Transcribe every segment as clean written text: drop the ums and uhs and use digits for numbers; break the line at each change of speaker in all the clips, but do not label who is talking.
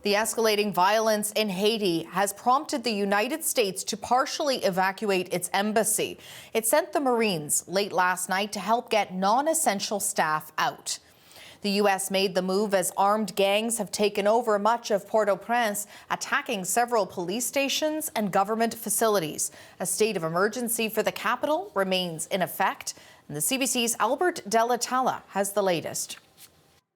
The escalating violence in Haiti has prompted the United States to partially evacuate its embassy. It sent the Marines late last night to help get non-essential staff out. The U.S. made the move as armed gangs have taken over much of Port-au-Prince, attacking several police stations and government facilities. A state of emergency for the capital remains in effect. And the CBC's Albert Delatala has the latest.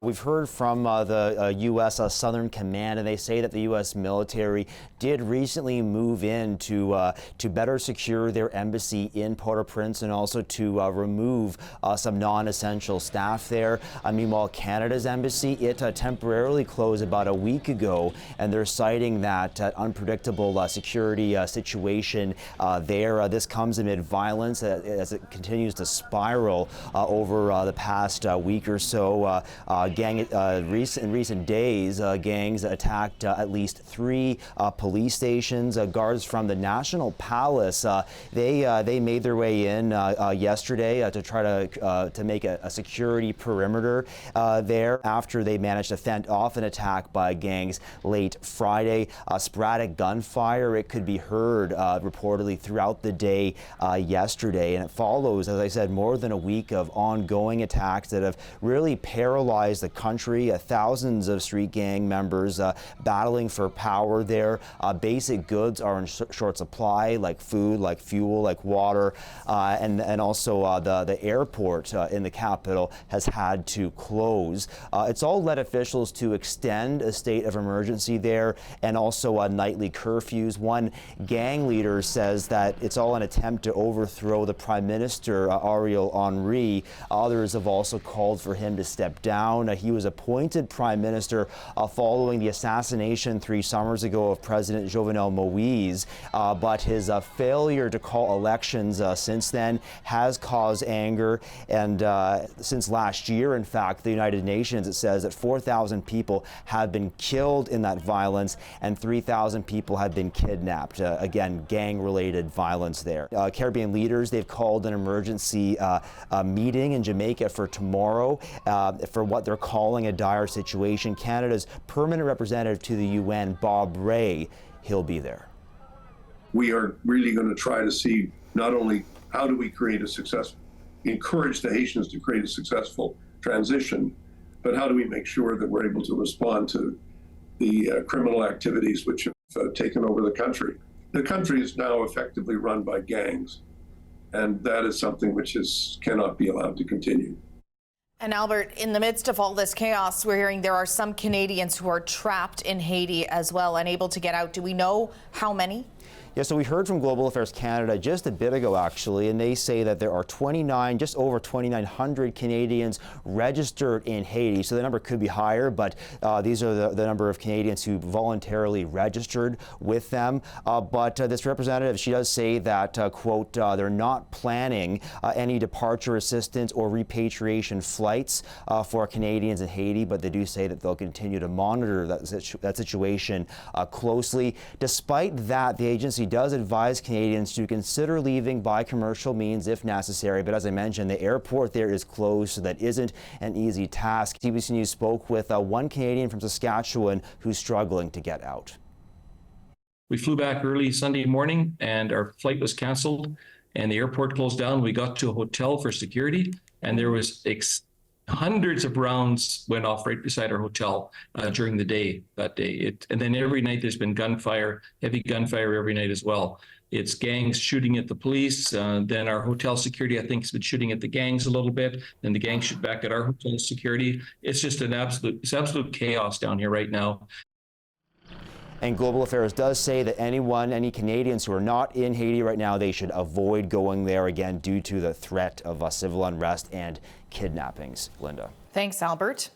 We've heard from the U.S. Southern Command, and they say that the U.S. military did recently move in to better secure their embassy in Port-au-Prince and also to remove some non-essential staff there. Meanwhile, Canada's embassy, it temporarily closed about a week ago, and they're citing that unpredictable security situation there. This comes amid violence as it continues to spiral over the past week or so. In recent days, gangs attacked at least 3 police stations. Guards from the National Palace, they made their way in yesterday to try to make a security perimeter there after they managed to fend off an attack by gangs late Friday. Sporadic gunfire, it could be heard reportedly throughout the day yesterday, and it follows, as I said, more than a week of ongoing attacks that have really paralyzed the country. Thousands of street gang members battling for power there. Basic goods are in short supply, like food, like fuel, like water, and also the airport in the capital has had to close. It's all led officials to extend a state of emergency there and also nightly curfews. One gang leader says that it's all an attempt to overthrow the Prime Minister, Ariel Henry. Others have also called for him to step down. He was appointed Prime Minister following the assassination 3 summers ago of President Jovenel Moise, but his failure to call elections since then has caused anger. And since last year, in fact, the United Nations, it says that 4,000 people have been killed in that violence and 3,000 people have been kidnapped. Again, gang-related violence there. Caribbean leaders, they've called an emergency meeting in Jamaica for tomorrow for what they're calling a dire situation. Canada's permanent representative to the UN, Bob Ray, he'll be there.
We are really going to try to see not only how do we create encourage the Haitians to create a successful transition, but how do we make sure that we're able to respond to the criminal activities which have taken over the country. The country is now effectively run by gangs, and that is something which cannot be allowed to continue.
And Albert, in the midst of all this chaos, we're hearing there are some Canadians who are trapped in Haiti as well, unable to get out. Do we know how many?
Yeah, so we heard from Global Affairs Canada just a bit ago, actually, and they say that there are just over 2,900 Canadians registered in Haiti. So the number could be higher, but these are the number of Canadians who voluntarily registered with them. But this representative, she does say that, quote, they're not planning any departure assistance or repatriation flights for Canadians in Haiti, but they do say that they'll continue to monitor that situation closely. Despite that, the agency does advise Canadians to consider leaving by commercial means if necessary. But as I mentioned, the airport there is closed, so that isn't an easy task. CBC News spoke with one Canadian from Saskatchewan who's struggling to get out.
We flew back early Sunday morning and our flight was canceled and the airport closed down. We got to a hotel for security and there was hundreds of rounds went off right beside our hotel during the day that day. And then every night there's been gunfire, heavy gunfire every night as well. It's gangs shooting at the police. Then our hotel security, I think, has been shooting at the gangs a little bit. Then the gangs shoot back at our hotel security. It's just it's absolute chaos down here right now.
And Global Affairs does say that any Canadians who are not in Haiti right now, they should avoid going there again due to the threat of civil unrest and kidnappings. Linda.
Thanks, Albert.